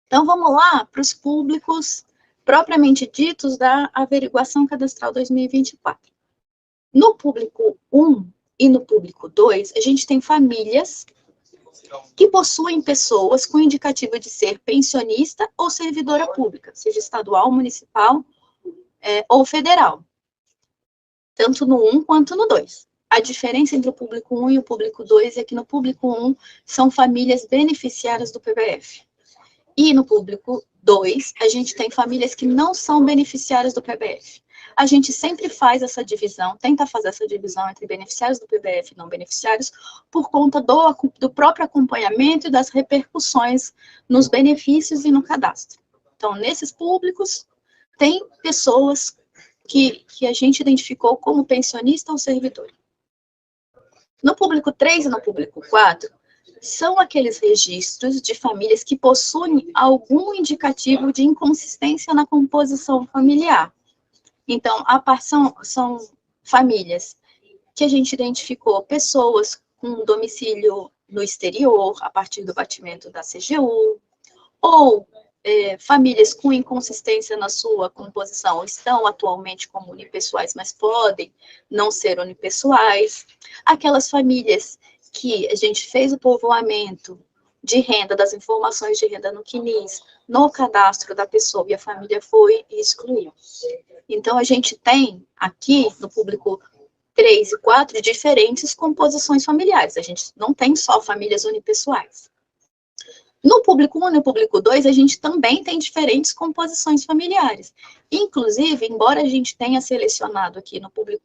Então, vamos lá para os públicos propriamente ditos da averiguação cadastral 2024. No público 1 e no público 2, a gente tem famílias que possuem pessoas com indicativo de ser pensionista ou servidora pública, seja estadual, municipal ou federal, tanto no 1 quanto no 2. A diferença entre o público 1 e o público 2 é que no público 1 são famílias beneficiárias do PBF. E no público 2, a gente tem famílias que não são beneficiárias do PBF. A gente sempre faz essa divisão, tenta fazer essa divisão entre beneficiários do PBF e não beneficiários, por conta do próprio acompanhamento e das repercussões nos benefícios e no cadastro. Então, nesses públicos, tem pessoas que a gente identificou como pensionista ou servidor. No público 3 e no público 4, são aqueles registros de famílias que possuem algum indicativo de inconsistência na composição familiar. Então, são famílias que a gente identificou pessoas com domicílio no exterior, a partir do batimento da CGU, ou famílias com inconsistência na sua composição estão atualmente como unipessoais, mas podem não ser unipessoais. Aquelas famílias que a gente fez o povoamento de renda, das informações de renda no CNIS, no cadastro da pessoa, e a família foi e excluiu. Então, a gente tem aqui, no público 3 e 4, diferentes composições familiares. A gente não tem só famílias unipessoais. No público 1 e no público 2, a gente também tem diferentes composições familiares. Inclusive, embora a gente tenha selecionado aqui no público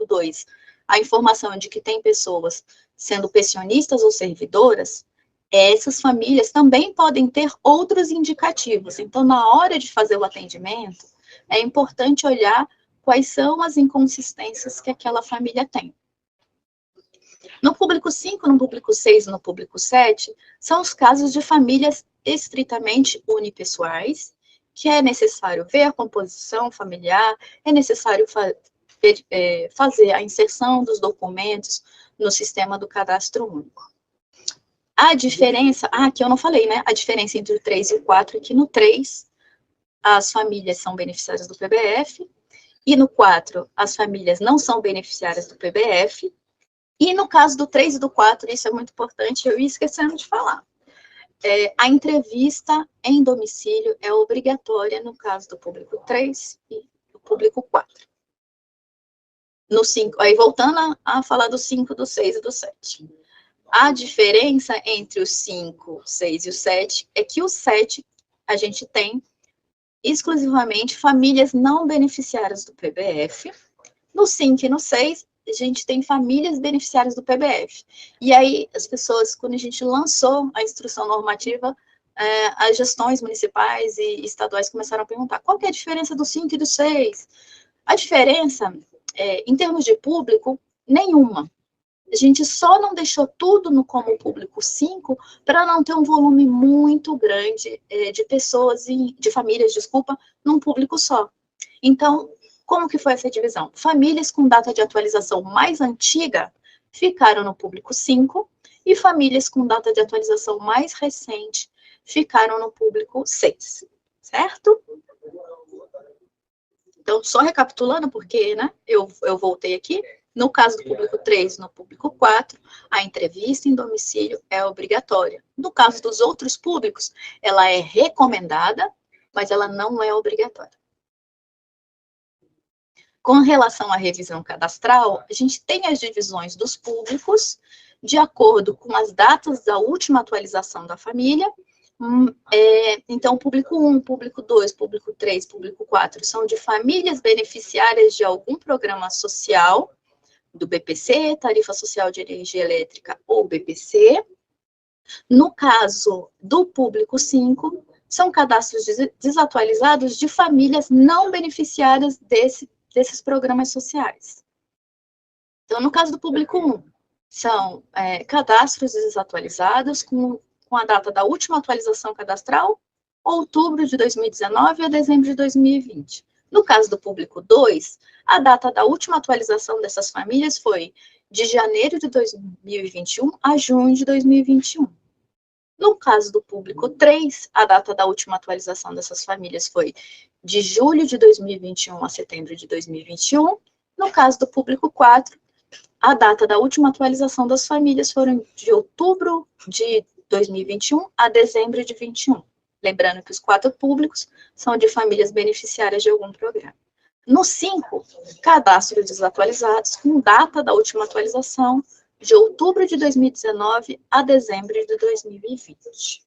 2 a informação de que tem pessoas sendo pensionistas ou servidoras, essas famílias também podem ter outros indicativos. Então, na hora de fazer o atendimento, é importante olhar quais são as inconsistências que aquela família tem. No público 5, no público 6 e no público 7, são os casos de famílias estritamente unipessoais, que é necessário ver a composição familiar, é necessário fazer a inserção dos documentos no sistema do cadastro único. A diferença, aqui eu não falei, né? A diferença entre o 3 e o 4 é que no 3, as famílias são beneficiárias do PBF, e no 4, as famílias não são beneficiárias do PBF, e no caso do 3 e do 4, isso é muito importante, eu ia esquecendo de falar. A entrevista em domicílio é obrigatória no caso do público 3 e do público 4. No 5, aí voltando a falar do 5, do 6 e do 7. A diferença entre o 5, 6 e o 7 é que o 7 a gente tem exclusivamente famílias não beneficiárias do PBF. No 5 e no 6, a gente tem famílias beneficiárias do PBF. E aí, as pessoas, quando a gente lançou a instrução normativa, as gestões municipais e estaduais começaram a perguntar qual que é a diferença do 5 e do 6? A diferença, em termos de público, nenhuma. A gente só não deixou tudo no como público 5 para não ter um volume muito grande de pessoas, de famílias, desculpa, num público só. Então, como que foi essa divisão? Famílias com data de atualização mais antiga ficaram no público 5 e famílias com data de atualização mais recente ficaram no público 6, certo? Então, só recapitulando, porque né, eu voltei aqui. No caso do público 3, no público 4, a entrevista em domicílio é obrigatória. No caso dos outros públicos, ela é recomendada, mas ela não é obrigatória. Com relação à revisão cadastral, a gente tem as divisões dos públicos de acordo com as datas da última atualização da família. Então, público 1, público 2, público 3, público 4 são de famílias beneficiárias de algum programa social, do BPC, Tarifa Social de Energia Elétrica ou BPC. No caso do público 5, são cadastros desatualizados de famílias não beneficiárias desses programas sociais. Então, no caso do público 1, são cadastros desatualizados com a data da última atualização cadastral, outubro de 2019 a dezembro de 2020. No caso do público 2, a data da última atualização dessas famílias foi de janeiro de 2021 a junho de 2021. No caso do público 3, a data da última atualização dessas famílias foi de julho de 2021 a setembro de 2021. No caso do público 4, a data da última atualização das famílias foram de outubro de 2021 a dezembro de 2021. Lembrando que os 4 públicos são de famílias beneficiárias de algum programa. No 5, cadastros desatualizados com data da última atualização de outubro de 2019 a dezembro de 2020.